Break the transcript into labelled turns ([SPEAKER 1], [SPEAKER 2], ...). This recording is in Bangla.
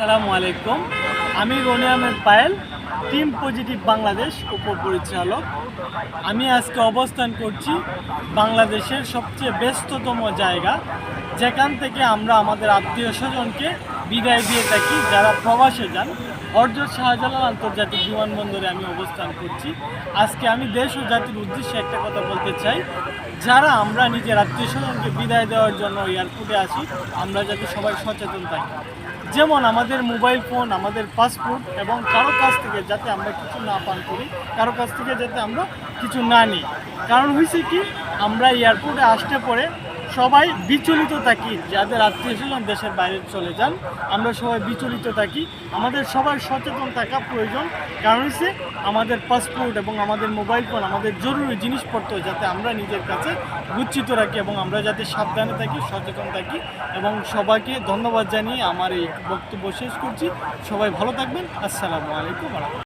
[SPEAKER 1] আসসালামু আলাইকুম। আমি রনি আহমেদ পায়েল, টিম পজিটিভ বাংলাদেশ উপপরিচালক। আমি আজকে অবস্থান করছি বাংলাদেশের সবচেয়ে ব্যস্ততম জায়গা, যেখান থেকে আমরা আমাদের আত্মীয় স্বজনকে বিদায় দিয়ে থাকি যারা প্রবাসে যান। হযরত শাহজালাল আন্তর্জাতিক বিমানবন্দরে আমি অবস্থান করছি। আজকে আমি দেশ ও জাতির উদ্দেশ্যে একটা কথা বলতে চাই, যারা আমরা নিজের আত্মীয় স্বজনকে বিদায় দেওয়ার জন্য এয়ারপোর্টে আসি, আমরা যাতে সবাই সচেতন থাকি। যেমন আমাদের মোবাইল ফোন, আমাদের পাসপোর্ট এবং কারো কাছ থেকে যাতে আমরা কিছু না পান করি, কারো কাছ থেকে যাতে আমরা কিছু না নিই। কারণ হয়েছে কি, আমরা এয়ারপোর্টে আসতে পরে সবাই বিচলিত থাকি, যাদের আত্মীয় স্বজন দেশের বাইরে চলে যান আমরা সবাই বিচলিত থাকি। আমাদের সবাই সচেতন থাকা প্রয়োজন। কারণ হচ্ছে আমাদের পাসপোর্ট এবং আমাদের মোবাইল ফোন, আমাদের জরুরি জিনিসপত্র যাতে আমরা নিজের কাছে গুচ্ছিত রাখি এবং আমরা যাতে সাবধানে থাকি, সচেতন থাকি। এবং সবাইকে ধন্যবাদ জানিয়ে আমার এই বক্তব্য শেষ করছি। সবাই ভালো থাকবেন। আসসালামু আলাইকুম।